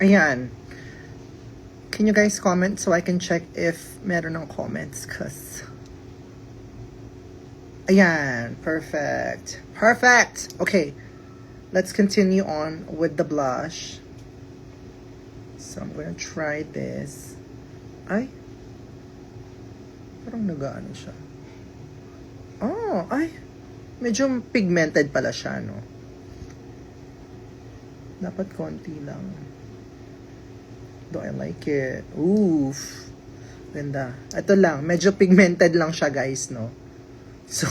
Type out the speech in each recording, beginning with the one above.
Ayan. Can you guys comment so I can check if meron ng comments? Cause... Ayan. Perfect. Perfect! Okay. Let's continue on with the blush. So, I'm gonna try this. Ay. Parang nagaano siya. Oh, ay. Medyo pigmented pala siya, no? Dapat konti lang. Do I like it? Oof. Ganda. Ito lang. Medyo pigmented lang siya, guys, no? So,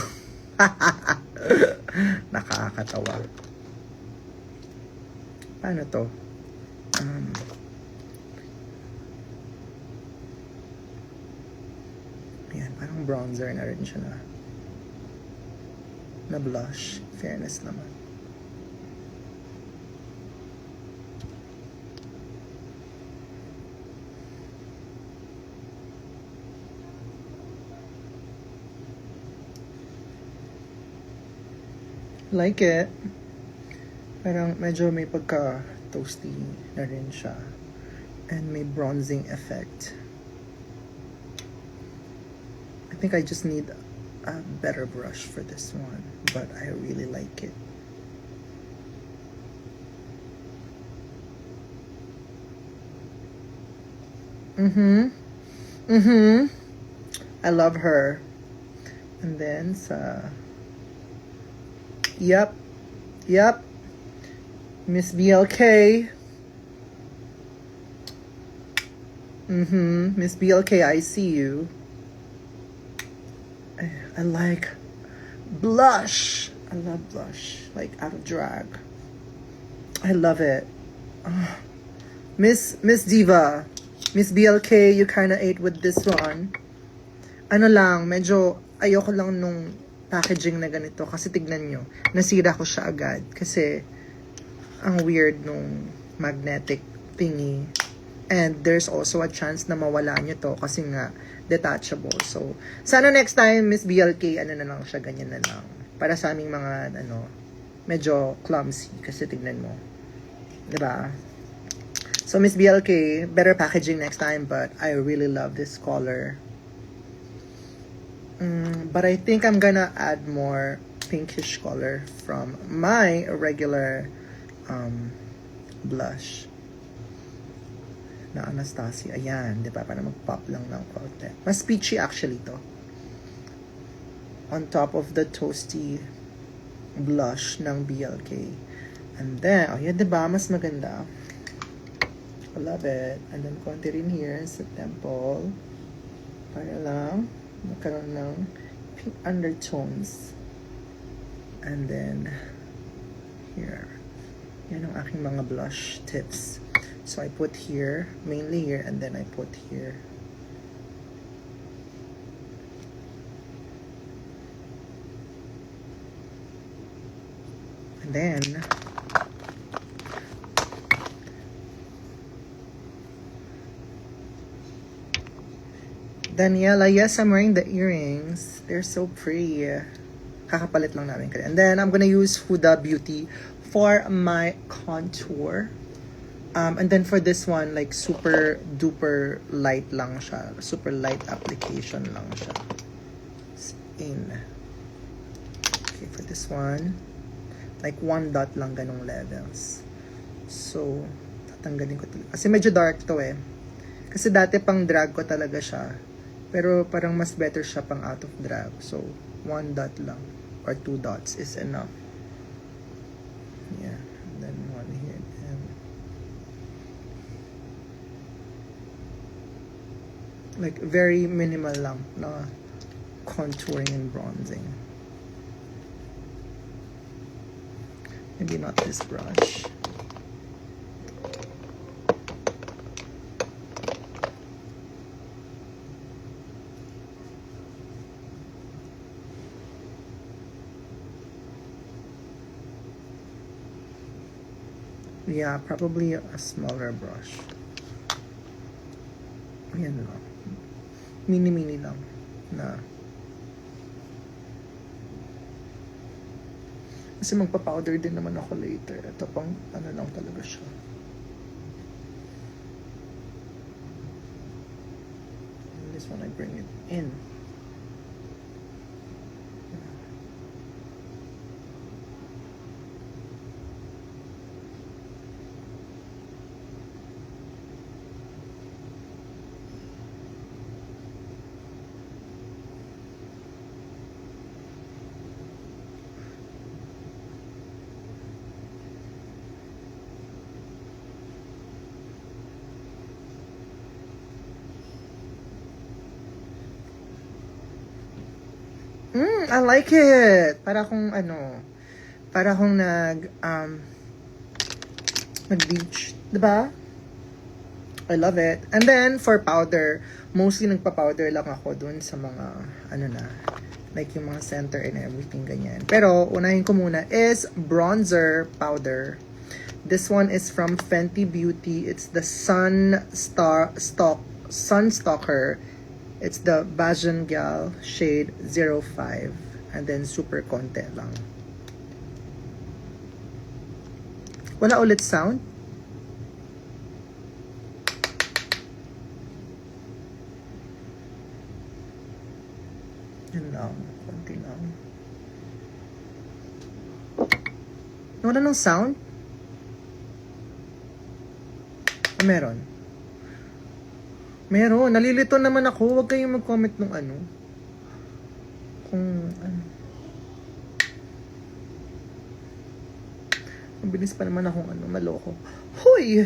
nakakatawa. Paano to? Ayan, parang bronzer na rin siya na blush. Fairness naman. Like it. Parang medyo may pagka-toasty na rin siya. And may bronzing effect. I think I just need a better brush for this one. But I really like it. I love her. And then sa... Yep. Miss BLK. Miss BLK, I see you. I like blush. I love blush. Like out of drag. I love it. Oh. Miss Diva. Miss BLK, you kinda ate with this one. Ano lang, medyo ayoko lang nung packaging na ganito kasi tignan nyo, nasira ko siya agad kasi ang weird nung magnetic thingy, and there's also a chance na mawala nyo to kasi nga detachable. So sana next time Miss BLK ano na lang siya, ganyan na lang para sa aming mga medyo clumsy kasi tignan mo, diba? So Miss BLK, better packaging next time, but I really love this color. But I think I'm gonna add more pinkish color from my regular blush na Anastasia. Ayan, di ba? Para mag-pop lang ng konti. Mas peachy actually to. On top of the toasty blush ng BLK. And then, oh yeah, di ba? Mas maganda. I love it. And then konti rin here sa temple. Para lang magkaroon ng pink undertones. And then here, yan ang aking mga blush tips. So I put here, mainly here, and then I put here. And then Daniela, yes, I'm wearing the earrings. They're so pretty. Kakapalit lang namin kanina. And then, I'm gonna use Huda Beauty for my contour. And then for this one, like, super duper light lang siya. Super light application lang siya. Okay, for this one, like, 1 dot lang ganong levels. So, tatanggalin ko talaga. Kasi medyo dark to eh. Kasi dati pang drag ko talaga siya. Pero parang mas better siya pang out of drag. So, 1 dot lang. Or 2 dots is enough. Yeah. And then 1 here. And like, very minimal lang na contouring and bronzing. Maybe not this brush. Yeah, probably a smaller brush. Ayan lang. Mini lang na. Kasi magpa-powder din naman ako later. Ito pang ano lang talaga siya. just when I bring it in. I like it. Para akong nag-beach, diba? I love it. And then, for powder, mostly nagpa-powder lang ako dun sa mga, like yung mga center and everything, ganyan. Pero, unahin ko muna is bronzer powder. This one is from Fenty Beauty. It's the Sunstalker. It's the Bajan Gal shade 05. And then, super konti lang. Wala ulit sound? Yun lang. Konti lang. Wala nang sound? Meron. Meron. Nalilito naman ako. Huwag kayong mag-comment nung kung Mabilis pa naman akong maloko. Hoy!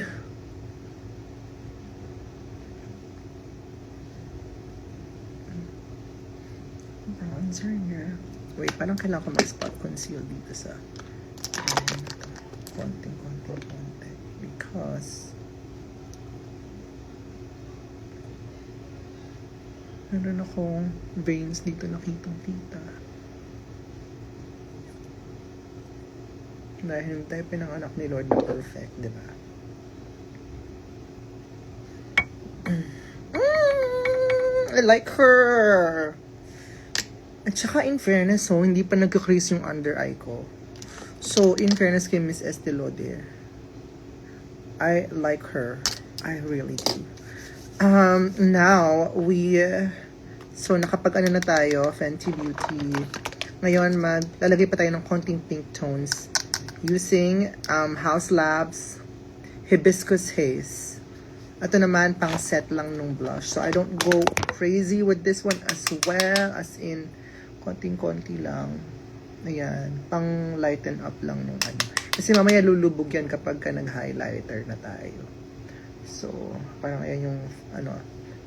Bronzer niya. Wait, parang kailangan ko mag-spot conceal dito sa konti. Because meron akong veins dito nakitang-kita. Dahil hindi tayo pinanganak ni Lord na perfect, di ba? I like her! At saka in fairness, hindi pa nagka-crease yung under eye ko. So, in fairness kay Miss Estee Lauder, I like her. I really do. Now, so nakapag na tayo, Fenty Beauty. Ngayon, lalagay pa tayo ng konting pink tones using House Labs Hibiscus Haze. Ito naman, pang set lang nung blush. So, I don't go crazy with this one as well. As in, konting-konti lang. Ayan. Pang lighten up lang nung Kasi mamaya lulubog yan kapag ka nag-highlighter na tayo. So, parang ayan yung,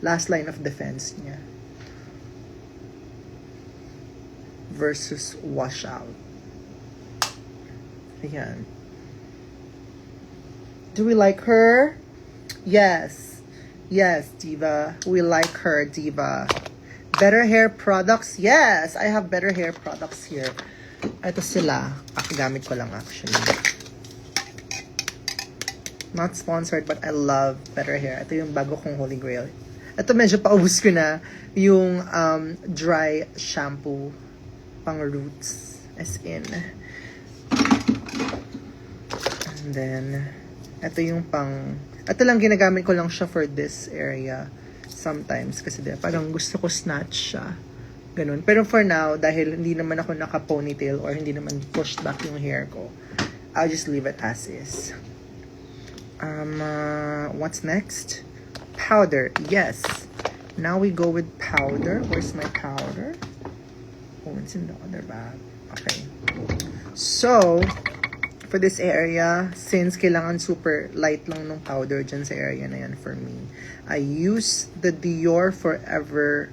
last line of defense niya. Versus washout. Ayan. Do we like her? Yes. Yes, Diva. We like her, Diva. Better hair products? Yes! I have better hair products here. Ito sila. Gamit ko lang actually. Not sponsored, but I love better hair. Ito yung bago kong Holy Grail. Ito medyo paubos ko na yung dry shampoo pang roots. As in. And then, ito yung ito lang ginagamit ko lang siya for this area sometimes kasi parang gusto ko snatch siya. Ganun. Pero for now, dahil hindi naman ako naka-ponytail or hindi naman pushed back yung hair ko, I'll just leave it as is. What's next? Powder. Yes. Now we go with powder. Where's my powder? Oh, it's in the other bag. Okay. So, for this area, since kailangan super light lang nung powder dyan sa area na yan for me, I use the Dior Forever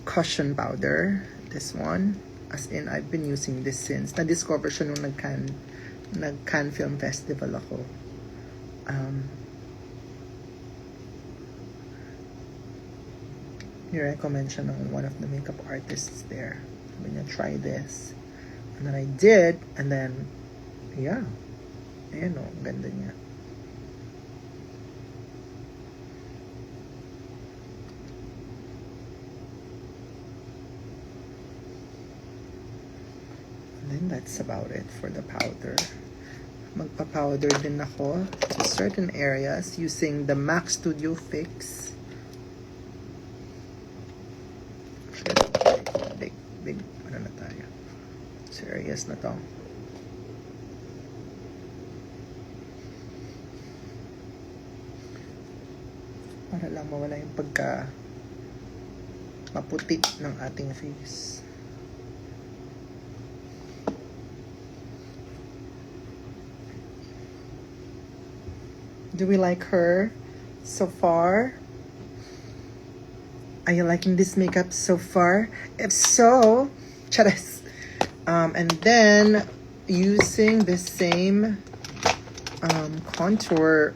cushion powder. This one. As in, I've been using this since. Na-discover siya nung nag-Cannes Film Festival ako. Ni-recommend siya ng one of the makeup artists there. Sabi niya, try this. And then I did, and then yeah. Ayan o, ganda niya. And then that's about it for the powder. Magpa-powder din ako to certain areas using the MAC Studio Fix. big, ano na tayo. Serious na to. Para lang mawala yung pagka maputi ng ating face. Do we like her so far? Are you liking this makeup so far? If so, charas. And then using the same contour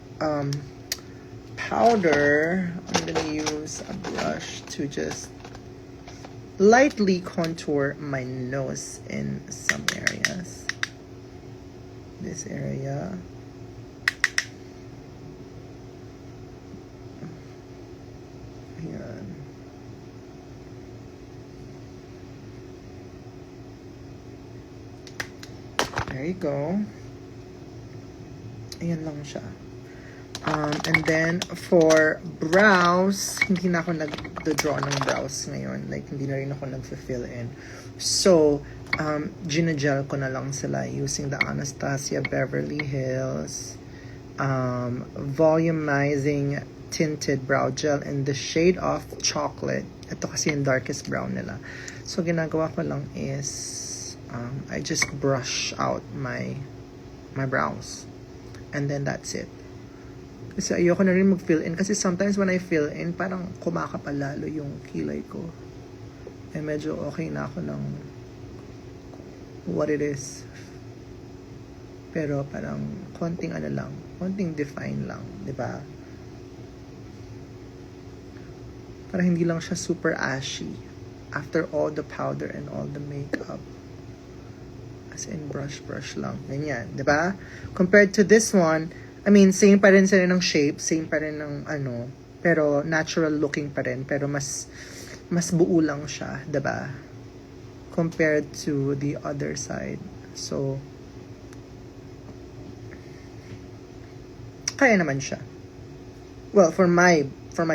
powder, I'm gonna use a brush to just lightly contour my nose in some areas. This area. Ayan. There you go. Ayan lang siya. And then, for brows, hindi na ako nag-draw ng brows ngayon. Like, hindi na rin ako nag-fill in. So, ginagel ko na lang sila using the Anastasia Beverly Hills volumizing tinted brow gel in the shade of chocolate. Ito kasi yung darkest brown nila. So, ginagawa ko lang is, I just brush out my brows. And then, that's it. Kasi ayoko na rin mag-fill in. Kasi sometimes when I fill in, parang kumakapal lalo yung kilay ko. Eh, medyo okay na ako ng what it is. Pero parang konting ano lang. Konting define lang. Diba? Parang hindi lang siya super ashy. After all the powder and all the makeup. As in, brush lang. Ganyan. Diba? Compared to this one, I mean, same pa rin sila ng shape, same pa rin ng ano, pero natural looking pa rin, pero mas buo lang siya, 'di ba? Compared to the other side. So, kaya naman siya. Well, for my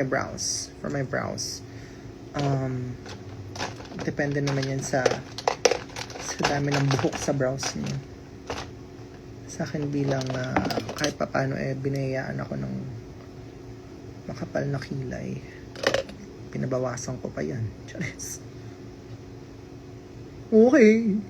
brows, depende naman yan sa dami ng buhok sa brows niyo. Sa akin bilang kahit papano binayaan ako ng makapal na kilay. Pinabawasan ko pa yan. Charis. Okay.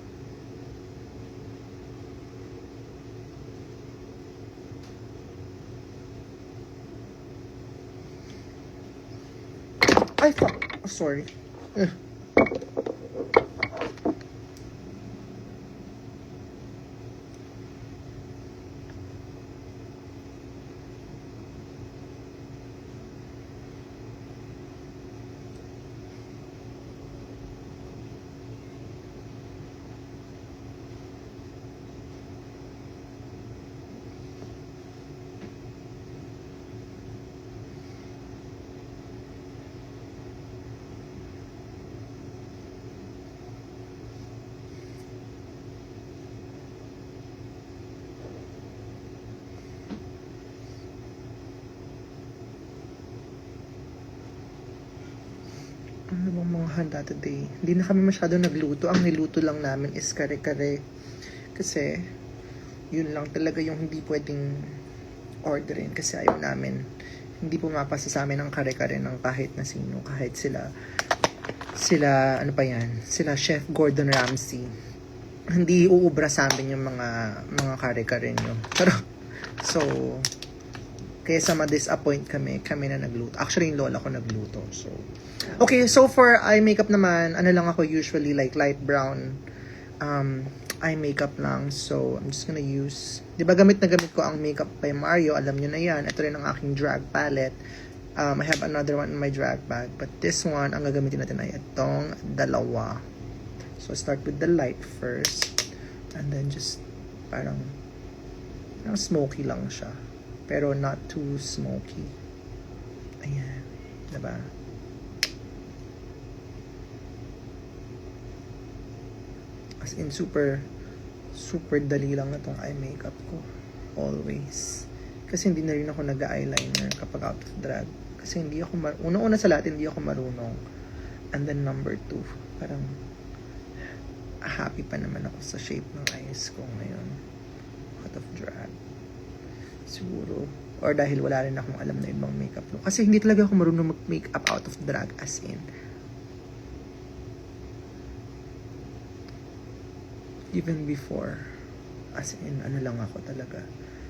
Ay, fuck. Oh, sorry. Ano bang mga handa today? Hindi na kami masyado nagluto. Ang niluto lang namin is kare-kare. Kasi, yun lang talaga yung hindi pwedeng orderin. Kasi ayaw namin. Hindi pumapasa sa amin ang kare-kare ng kahit na sino. Kahit sila, ano pa yan? Sila Chef Gordon Ramsay. Hindi uubra sa amin yung mga kare-kare nyo. Pero, so, kaysa ma-disappoint kami na nagluto. Actually, yung lola ko nagluto. So, okay, so for eye makeup naman, ano lang ako usually, like light brown eye makeup lang. So, I'm just gonna use, di ba gamit ko ang makeup by Mario, alam nyo na yan. Ito rin ang aking drag palette. I have another one in my drag bag. But this one, ang gagamitin natin ay itong dalawa. So, start with the light first. And then just, parang smoky lang siya. Pero not too smoky. Ayan. Diba? As in, super dali lang na tong eye makeup ko. Always. Kasi hindi na rin ako nag-eyeliner kapag out of drag. Kasi hindi ako una sa lahat, hindi ako marunong. And then number 2, parang happy pa naman ako sa shape ng eyes ko ngayon. Out of drag. Siguro. Or dahil wala rin akong alam na ibang makeup look. Kasi hindi talaga ako marunong mag-makeup out of drag, as in. Even before. As in, ano lang ako talaga.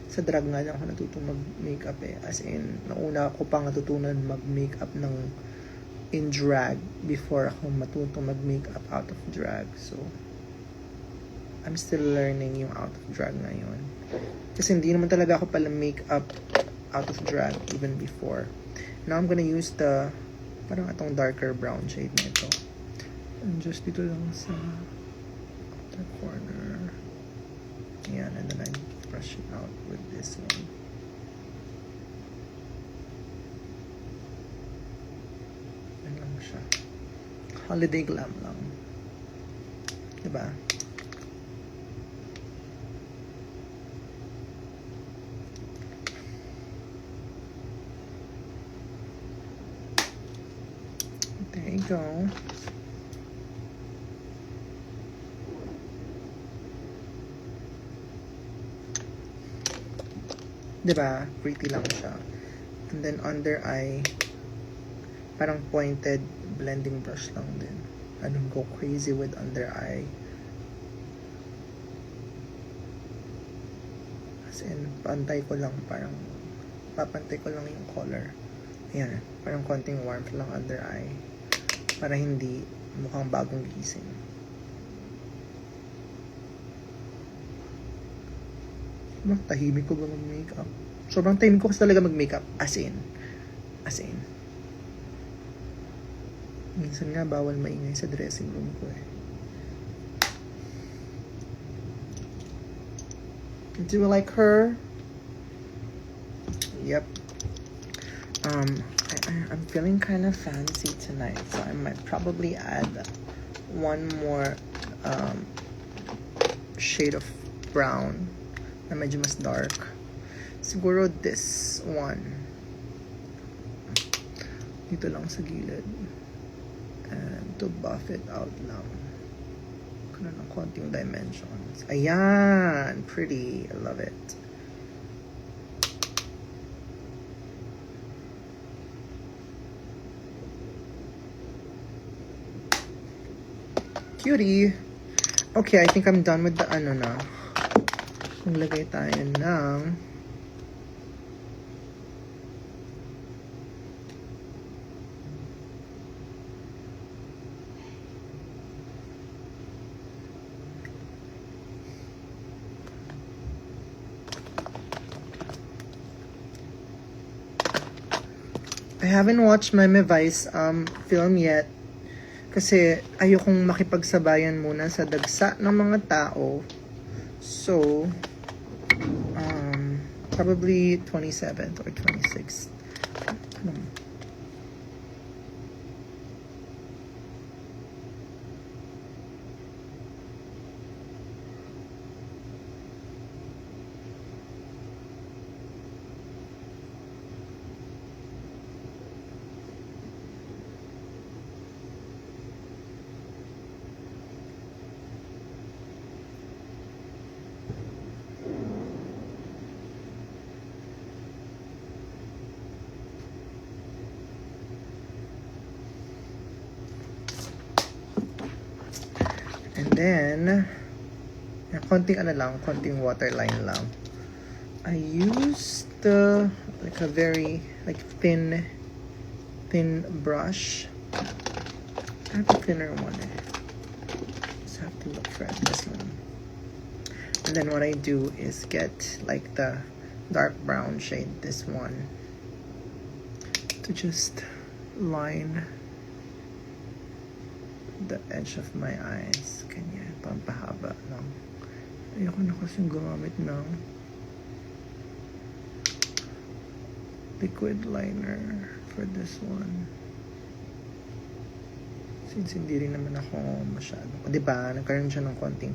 Sa drag nga lang ako natutong mag-makeup eh. As in, nauna ako pang natutunan mag-makeup ng in drag before ako matutong mag-makeup out of drag. So, I'm still learning yung out of drag ngayon. Kasi hindi naman talaga ako pala makeup out of drag even before. Now, I'm gonna use the parang atong darker brown shade na ito. And just dito lang sa outer corner. Ayan, and then I brush it out with this one. Ayan lang siya. Holiday glam lang. Diba? There you go. Diba? Pretty lang siya. And then under eye, parang pointed blending brush lang din. I don't go crazy with under eye. As in, pantay ko lang, parang papantay ko lang yung color. Ayan, parang konting warmth lang under eye. Para hindi mukhang bagong gising. Tahimik ko ba mag-makeup? Sobrang tahimik ko kasi talaga mag-makeup. As in. Minsan nga bawal maingay sa dressing room ko eh. Do you like her? Yep. I'm feeling kind of fancy tonight, so I might probably add one more shade of brown na medyo mas dark. Siguro this one. Dito lang sa gilid. And to buff it out lang. Karoon ng konting dimensions. Ayan! Pretty. I love it. Cutie! Okay, I think I'm done with the ano na. Maglagay tayo ng I haven't watched Meme Vice film yet kasi ayokong makipagsabayan muna sa dagsa ng mga tao. So, probably 27th or 26th. And then, konting ano lang, konting waterline lang. I used like a very like thin brush. I have a thinner one. Just have to look for this one. And then what I do is get like the dark brown shade, this one, to just line the edge of my eyes. Ganyan, pampahaba lang. Ayoko na kasing gumamit ng liquid liner for this one. Since hindi rin naman ako masyado. Diba? Nagkaroon siya ng konting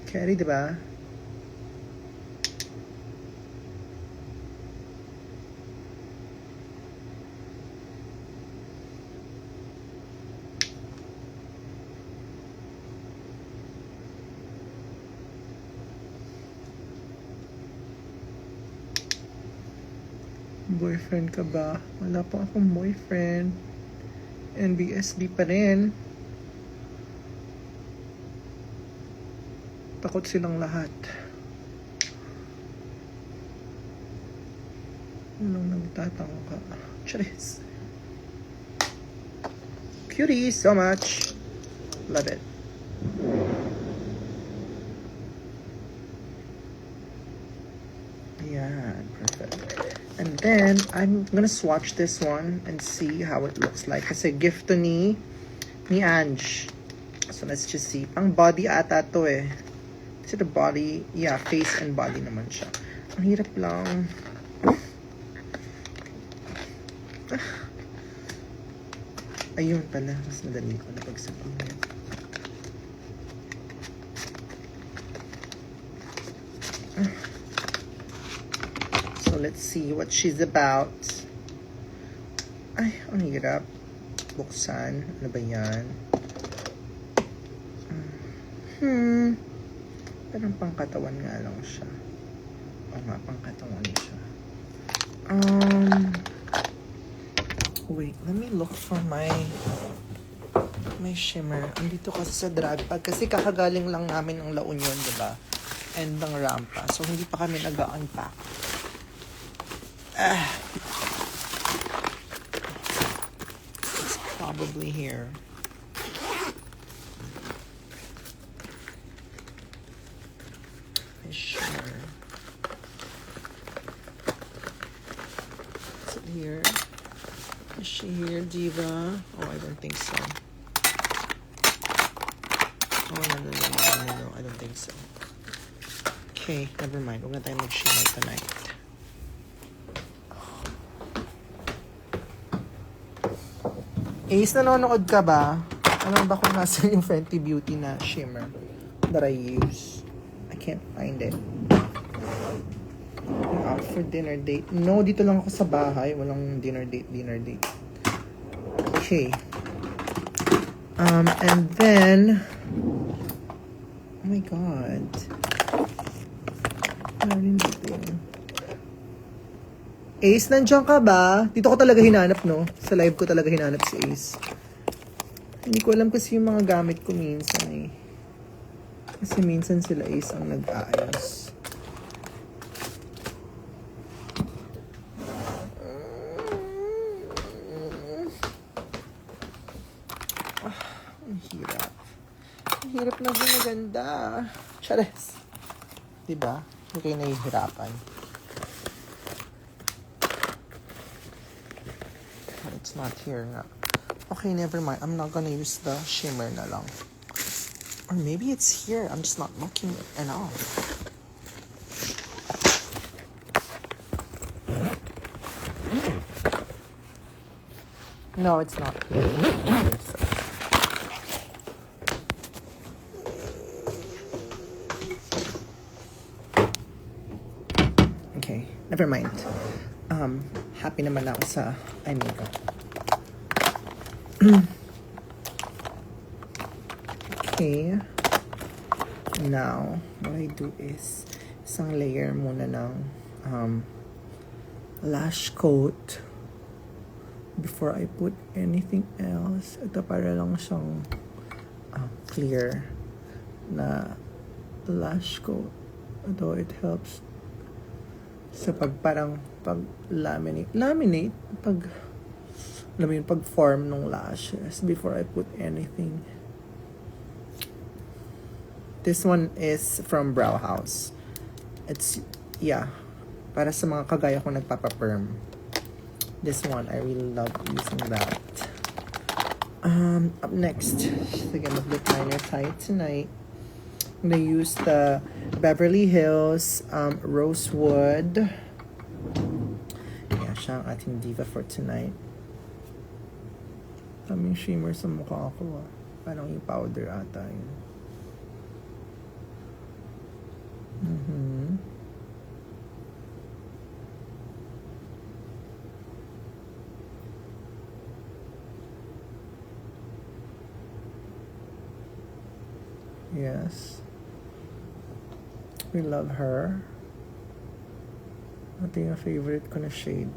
carry, diba? Boyfriend ka ba? Wala pa akong boyfriend. NBSB pa rin. Takot silang lahat. Walang nagtatangka. Charis. Cutie, so much. Love it. Yeah, perfect. And then, I'm gonna swatch this one and see how it looks like. Kasi gift to ni Ange. So, let's just see. Pang body ata to eh. Is it a body? Yeah, face and body naman siya. Ang hirap lang. Ayun pala. Mas madali ko na pagsabihin. So, let's see what she's about. Ay, ang hirap. Buksan. Ano ba yan? Parang pangkatawan nga lang siya. Oo nga, pangkatawan siya. Wait, let me look for my shimmer. Andito kasi sa drag bag. Kasi kakagaling lang namin ng La Union, diba? And ng Rampa. So, hindi pa kami nag-unpack. It's probably here. My shimmer. Is it here? Is she here, Diva? Oh, I don't think so. Oh, no. I don't think so. Okay, never mind. Huwag na tayo mag-shimmer tonight. Ace, nanonood ka ba? Alam ba kung nasa yung Fenty Beauty na shimmer that I use? I can't find it. Out for dinner date. No, dito lang ako sa bahay. Walang dinner date. Okay. And then, oh my God. Ace, nandiyan ka ba? Dito ko talaga hinanap, no? Sa live ko talaga hinanap si Ace. Hindi ko alam kasi yung mga gamit ko minsan eh. Kasi minsan sila Ace ang nag-aayos. Ang hirap. Ang hirap na maganda. Chares. Diba? Hindi kayo nahihirapan. It's not here nga. Okay, never mind. I'm not gonna use the shimmer na lang. Or maybe it's here. I'm just not looking enough. No, it's not here. Okay, never mind. Happy naman ako sa makeup. Okay. Now, what I do is isang layer muna ng lash coat before I put anything else. Ito para lang siyang clear na lash coat. Ito, it helps sa pag laminate pag alam mo yun, pag form ng lashes before I put anything. This one is from Brow House. It's, yeah, para sa mga kagaya ko nagpapaperm. This one, I really love using that. Up next, again, mag-lip liner tayo tonight. I'm gonna use the Beverly Hills Rosewood. Yeah, siya ang ating diva for tonight. Kaming shimmer sa mukha ko. Parang yung powder ata yun. Yes. We love her. Ito yung favorite ko na shade.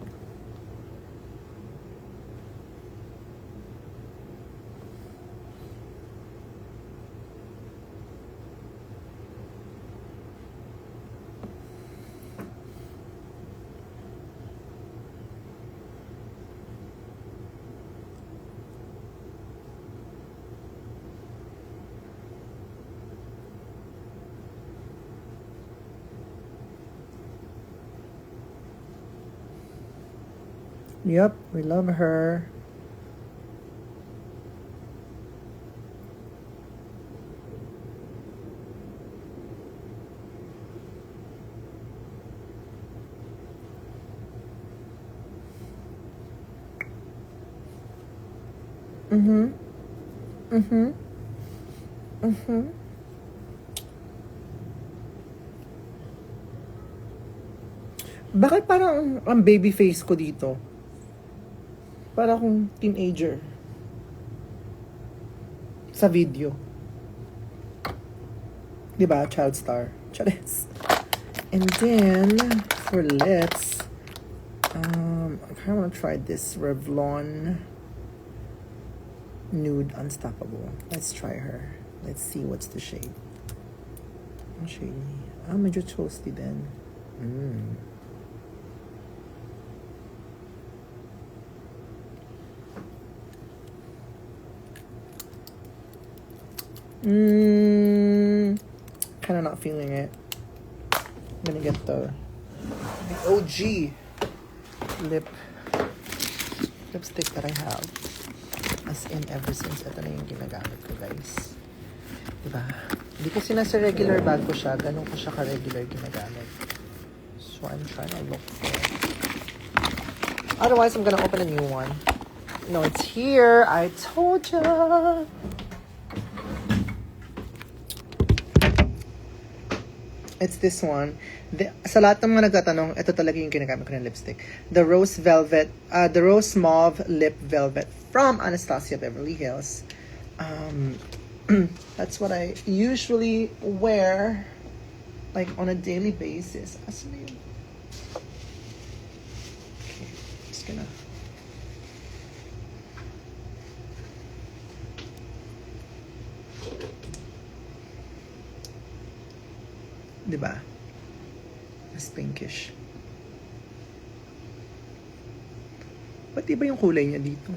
Yep, we love her. Mm-hmm. Mm-hmm. Mm-hmm. Bakit parang ang baby face ko dito? Para akong teenager. Sa video. Diba? Child star. Charis. And then, for lips, I kind of want to try this Revlon Nude Unstoppable. Let's try her. Let's see what's the shade. Ang shade niya. Medyo toasty din. Kind of not feeling it. I'm gonna get the OG lipstick that I have. As in, ever since, ito na yung ginagamit ko, guys. Diba? Hindi kasi nasa regular bag ko siya. Ganun ko siya ka-regular ginagamit. So, I'm trying to look for it. Otherwise, I'm gonna open a new one. No, it's here. I told ya. It's this one. Sa lahat ng mga nagtatanong, ito talaga yung ginagamit ko ng lipstick. The Rose Mauve Lip Velvet from Anastasia Beverly Hills. That's what I usually wear, like, on a daily basis. Asan na yun? Okay, just gonna... Diba? Mas pinkish. Ba't iba yung kulay niya dito?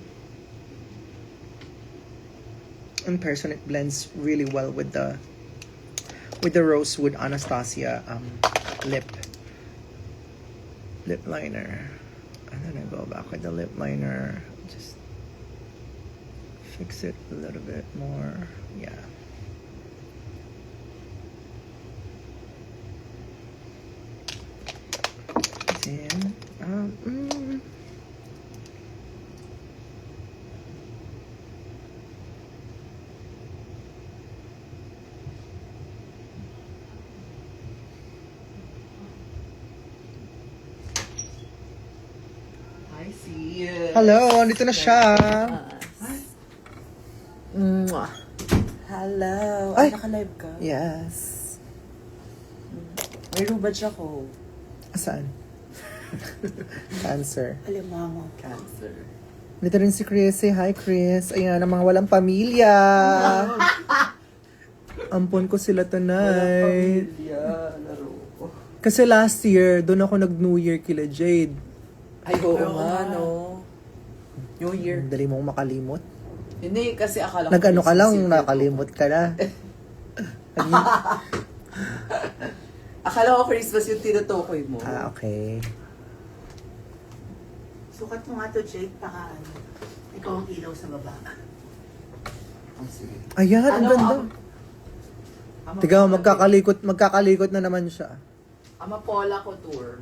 In person, it blends really well with the Rosewood Anastasia lip liner. And then I go back with the lip liner. Just fix it a little bit more. Yeah. Then, I see you. hello, andito na siya. Mwah. Hello. Ay. Naka-live ka? Yes. May rubadge ako. Saan? Cancer. Alimango. Cancer. Dito rin si Chris. Say hi, Chris. Ayan, ang mga walang pamilya. Ampon ko sila tonight. Laro. Kasi last year, doon ako nag-New Year kila Jade. Ay, oo nga, no. New Year. Dali mong makalimot. Hindi, kasi akala ko... Nag-ano ka lang, Christmas Eve. nakalimot ka na. Akala ko Christmas yung tinutukoy mo. Okay. Sukat mo nga to, Jake, baka ano, ikaw ang ilaw sa baba. Oh, sige. Ayan, ang ganda. Tiga, magkakalikot na naman siya. Amapola Couture.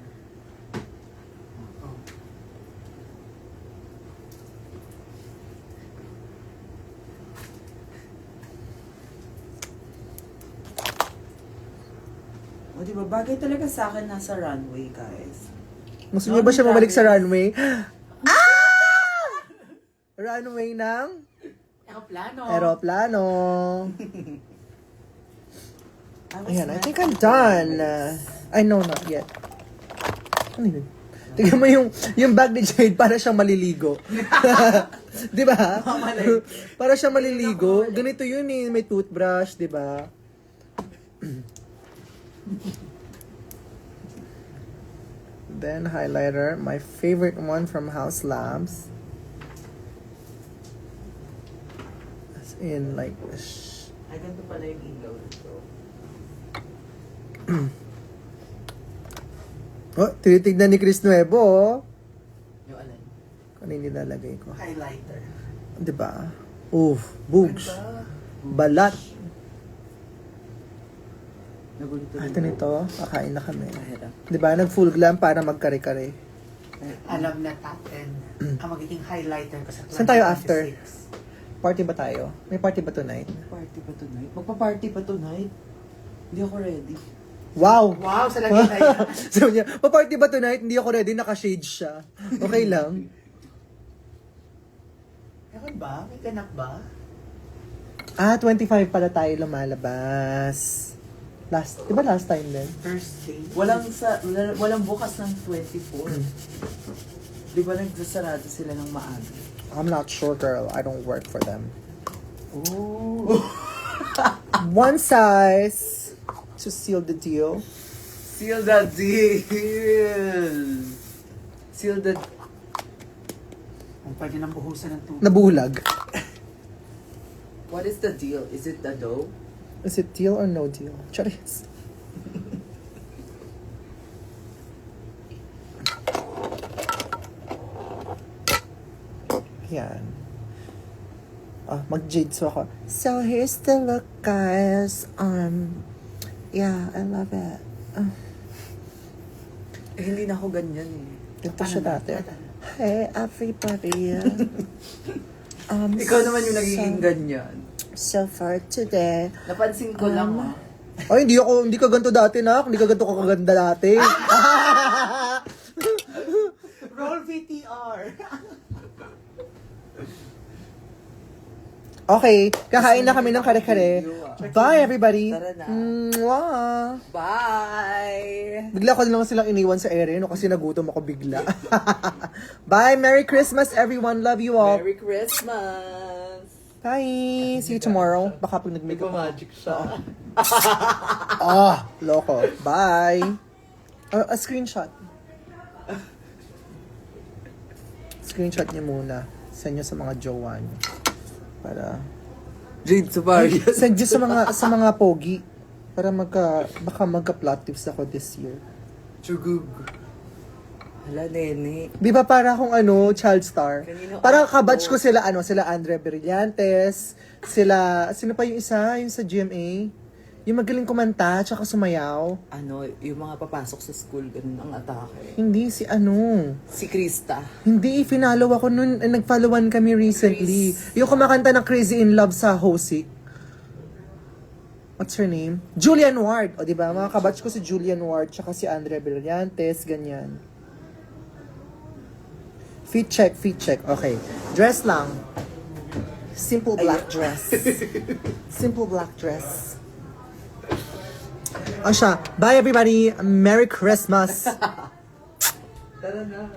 O, diba? Bagay talaga sa akin nasa runway, guys. Gusto niyo ba siya mabalik sa runway? Ah! Runway ng Aeroplano. aeroplano. I was Ayan, I meant think to I'm go done. runways. I know, not yet. Ano yun? Tingnan mo yung bag ni Jade, para siyang maliligo. Di ba? Para siyang maliligo. Ganito yun eh, may toothbrush, di ba? Then highlighter, my favorite one from House Labs. As in like, Ay, ganito pala yung ilaw nito. oh, tinitignan ni Chris Nuevo, oh. Yung alin? Ano yung nilalagay ko? Highlighter. Di ba? Oof, bugs. Balat. Nagulito At nito, kakain na kami. Mahirap. Di ba? Nag-full glam para magkare-kare. Alam na natin ang magiging highlighter ko sa 2026. Saan tayo after? Party ba tayo? May party ba tonight? Party pa tonight? Magpa-party pa tonight? Hindi ako ready. Wow! Wow, sa lagi na yan. Sabi niya, pa-party ba tonight? Hindi ako ready, naka-shade siya. Okay lang. Ewan ba? May ganap ba? 25 pala tayo lumalabas. Di ba last time din? First day. Walang bukas ng 24. Di ba nagsasarado sila ng maaga? I'm not sure, girl. I don't work for them. Oh. One size to seal the deal. Seal the deal! Seal the... Kung pwede nang buhusan ng tubig. Nabulag. What is the deal? Is it the dough? Is it deal or no deal? Charis. Yan. Mag-jade so ako. So here's the look, guys. Yeah, I love it. Hindi na ako ganyan eh. Ito siya dati. Hey, everybody. Ikaw naman yung nagiging ganyan. So far today, Napansin ko lang ah. ay, hindi ka ganito dati, nak. Hindi ka ganito kaganda dati. Roll VTR. Okay, kakain na kami ng kare-kare. Bye, everybody. Tara na. Mwah. Bye! Bigla ko na naman silang iniwan sa area, no? Kasi nagutom ako bigla. Bye, Merry Christmas, everyone. Love you all. Merry Christmas! Bye. See you tomorrow. Baka pag nag-makeup ako. Magic siya. Loko. Bye. A screenshot. Screenshot niyo muna. Send niyo sa mga jowa niyo. Para Jade Suparius. send niyo sa mga pogi para baka magka-plot tips ako this year. Chugug. Hala, nene. Di ba para akong child star? Kanino Parang ako? kabatch ko sila sila Andre Brillantes, sino pa yung isa, yung sa GMA, yung magaling kumanta tsaka sumayaw. Yung mga papasok sa school, ganun ang atake. Hindi si Si Krista. Hindi, finalo ako nun, nag-followan kami recently. Yung kumakanta ng Crazy in Love sa Hosik. What's her name? Julian Ward. O, diba? Mga kabatch ko si Julian Ward, tsaka si Andre Brillantes, ganyan. Fit check. Okay. Dress lang. Simple black dress. Simple black dress. Siya. Bye, everybody. Merry Christmas. Tara na.